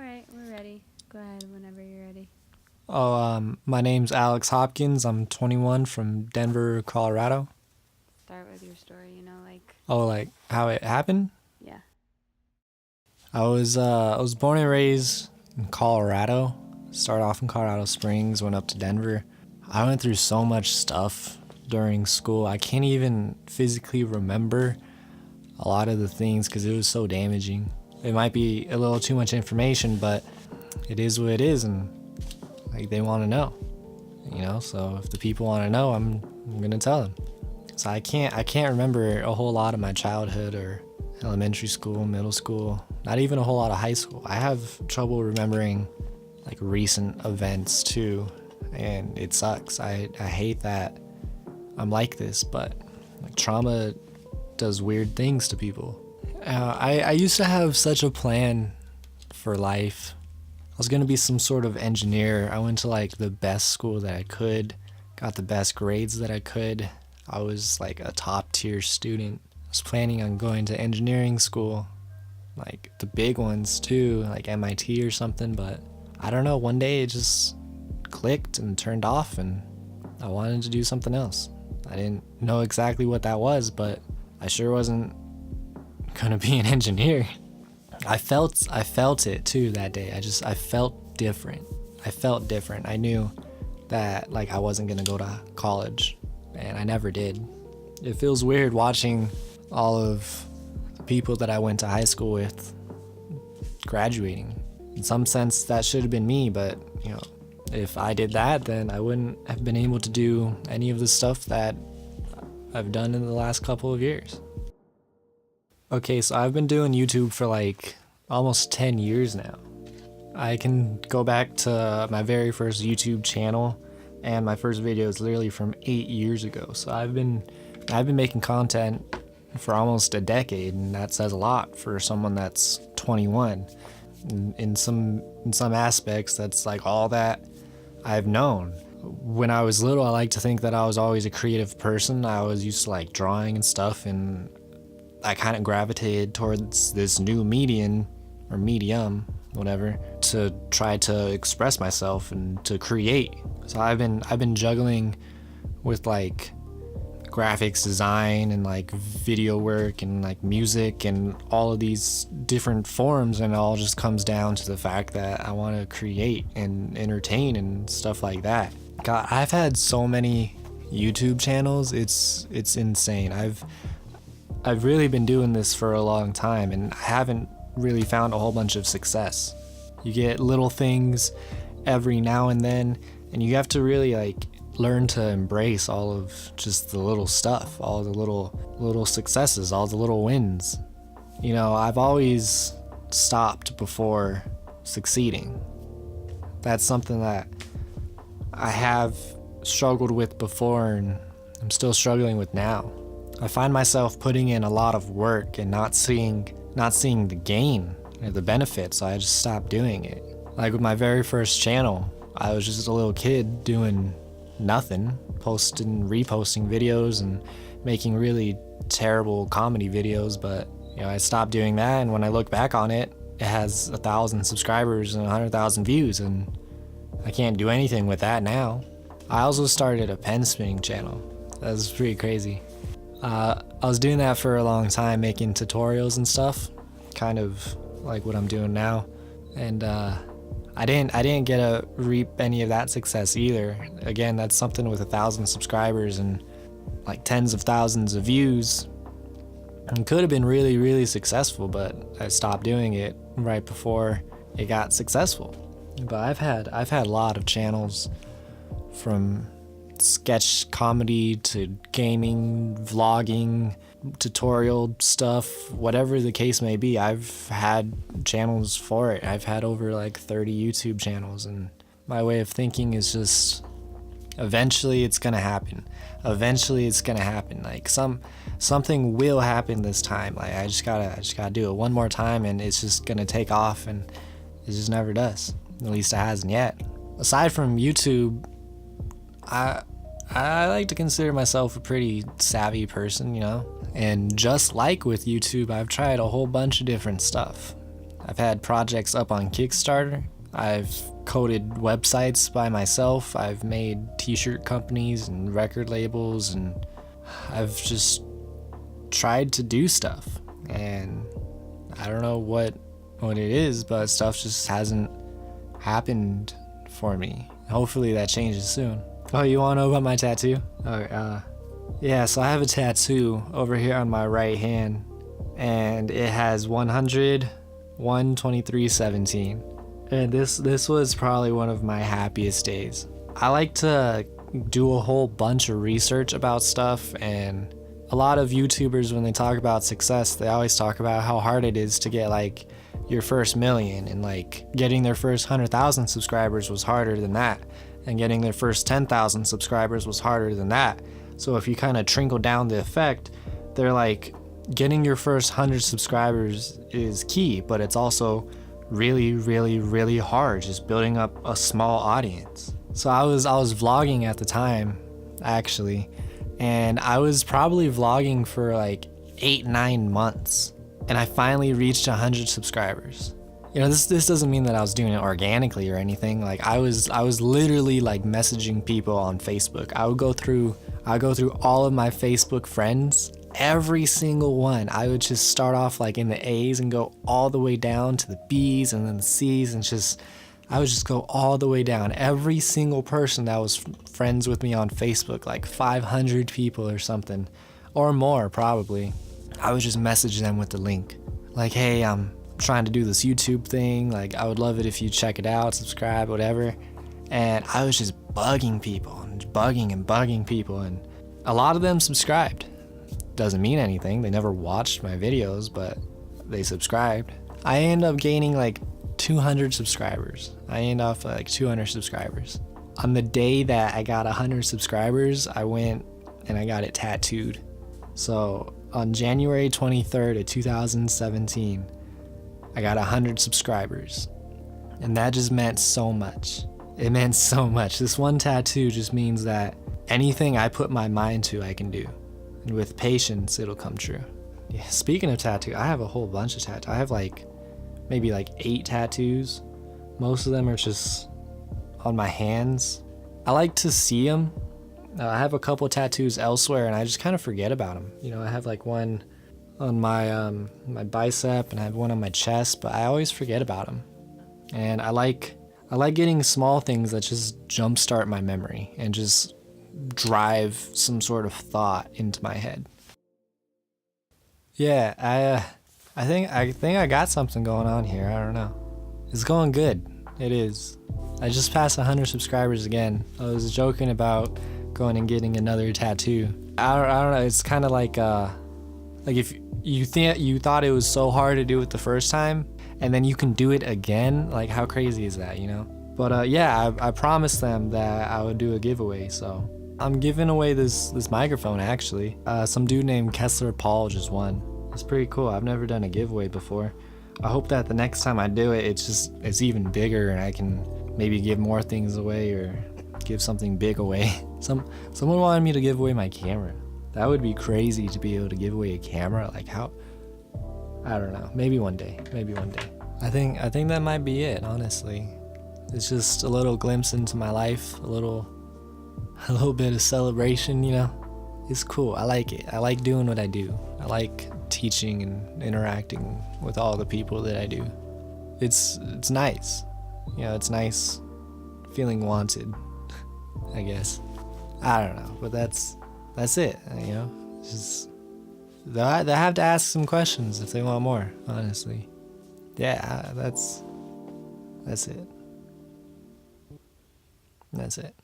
right, we're ready. Go ahead whenever you're ready. My name's Alex Hopkins. I'm 21 from Denver, Colorado. Start with your story, like, Oh, like how it happened? yeah. I was born and raised in Colorado. Started off in Colorado Springs, went up to Denver. I went through so much stuff during school. I can't even physically remember a lot of the things because it was so damaging. It might be a little too much information, but it is what it is, and like they want to know, So if the people want to know, I'm gonna tell them. So I can't remember a whole lot of my childhood or elementary school, middle school, not even a whole lot of high school. I have trouble remembering like recent events too, and it sucks. I hate that I'm like this, but like trauma does weird things to people. I used to have such a plan for life. I was gonna be some sort of engineer. I went to like the best school that I could, got the best grades that I could. I was like a top tier student. I was planning on going to engineering school, like the big ones too, like MIT or something, but I don't know, one day it just clicked and turned off and I wanted to do something else. I didn't know exactly what that was, but I sure wasn't gonna be an engineer. I felt it too that day. I felt different. I knew that like I wasn't gonna go to college, and I never did. It feels weird watching all of the people that I went to high school with graduating. In some sense that should have been me, but if I did that, then I wouldn't have been able to do any of the stuff that I've done in the last couple of years. Okay, so I've been doing YouTube for like almost 10 years now. I can go back to my very first YouTube channel, and my first video is literally from 8 years ago. So I've been making content for almost a decade, and that says a lot for someone that's 21. In some aspects, that's like all that I've known. When I was little, I like to think that I was always a creative person. I was used to like drawing and stuff, and I kind of gravitated towards this new medium, whatever, to try to express myself and to create. So I've been juggling with like graphics design and like video work and like music and all of these different forms, and it all just comes down to the fact that I want to create and entertain and stuff like that. God, I've had so many YouTube channels, it's insane. I've really been doing this for a long time, and I haven't really found a whole bunch of success. You get little things every now and then, and you have to really like learn to embrace all of just the little stuff, all the little successes, all the little wins. I've always stopped before succeeding. That's something that I have struggled with before, and I'm still struggling with now. I find myself putting in a lot of work and not seeing the gain or the benefit, so I just stopped doing it. Like with my very first channel, I was just a little kid doing nothing, reposting videos and making really terrible comedy videos, but I stopped doing that, and when I look back on it, it has 1,000 subscribers and 100,000 views, and I can't do anything with that now. I also started a pen spinning channel. That was pretty crazy. I was doing that for a long time, making tutorials and stuff, kind of like what I'm doing now, and I didn't get to reap any of that success either. Again, that's something with 1,000 subscribers and like tens of thousands of views. It could have been really, really successful, but I stopped doing it right before it got successful. But I've had a lot of channels, from sketch comedy to gaming, vlogging, tutorial stuff, whatever the case may be. I've had channels for it. I've had over like 30 YouTube channels, and my way of thinking is just eventually it's gonna happen. Like something will happen this time. Like I just gotta do it one more time, and it's just gonna take off, and it just never does. At least it hasn't yet. Aside from YouTube, I like to consider myself a pretty savvy person, and just like with YouTube, I've tried a whole bunch of different stuff. I've had projects up on Kickstarter. I've coded websites by myself. I've made t-shirt companies and record labels, and I've just tried to do stuff. And I don't know what it is, but stuff just hasn't happened for me. Hopefully that changes soon. Oh, you want to know about my tattoo? Yeah, so I have a tattoo over here on my right hand, and it has 100, 123, 17. And this was probably one of my happiest days. I like to do a whole bunch of research about stuff, and a lot of YouTubers, when they talk about success, they always talk about how hard it is to get like your first million, and like getting their first 100,000 subscribers was harder than that, and getting their first 10,000 subscribers was harder than that. So if you kind of trickle down the effect, they're like, getting your first 100 subscribers is key, but it's also really, really, really hard just building up a small audience. So I was vlogging at the time, actually, and I was probably vlogging for like 8-9 months, and I finally reached 100 subscribers. You know, this doesn't mean that I was doing it organically or anything. Like I was literally like messaging people on Facebook. I would go through all of my Facebook friends, every single one. I would just start off like in the A's and go all the way down to the B's and then the C's, and I would just go all the way down. Every single person that was friends with me on Facebook, like 500 people or something, or more probably, I would just message them with the link. Like, hey, I'm trying to do this YouTube thing. Like, I would love it if you check it out, subscribe, whatever. And I was just bugging people and bugging people, and a lot of them subscribed. Doesn't mean anything. They never watched my videos, but they subscribed. I ended up gaining like 200 subscribers. I ended off like 200 subscribers. On the day that I got 100 subscribers, I went and I got it tattooed. So on January 23rd of 2017, I got 100 subscribers. And that just meant so much. It meant so much. This one tattoo just means that anything I put my mind to, I can do. And with patience, it'll come true. Yeah, speaking of tattoo, I have a whole bunch of tattoos. I have like maybe like 8 tattoos. Most of them are just on my hands. I like to see them. I have a couple tattoos elsewhere, and I just kind of forget about them. You know, I have like one on my my bicep, and I have one on my chest, but I always forget about them. And I like getting small things that just jumpstart my memory and just drive some sort of thought into my head. Yeah, I think I got something going on here. I don't know. It's going good. It is. I just passed 100 subscribers again. I was joking about going and getting another tattoo. I don't know. It's kind of like if you thought it was so hard to do it the first time, and then you can do it again. Like, how crazy is that, you know? But yeah, I promised them that I would do a giveaway, so I'm giving away this microphone, actually. Some dude named Kessler Paul just won. It's pretty cool. I've never done a giveaway before. I hope that the next time I do it, it's even bigger, and I can maybe give more things away or give something big away. Someone wanted me to give away my camera. That would be crazy to be able to give away a camera. Like, how? I don't know. Maybe one day. I think that might be it, honestly. It's just a little glimpse into my life, a little bit of celebration, you know. It's cool. I like it. I like doing what I do. I like teaching and interacting with all the people that I do. It's nice. You know, it's nice feeling wanted, I guess. I don't know, but that's it, you know. It's just they have to ask some questions if they want more, honestly. Yeah, that's it. That's it.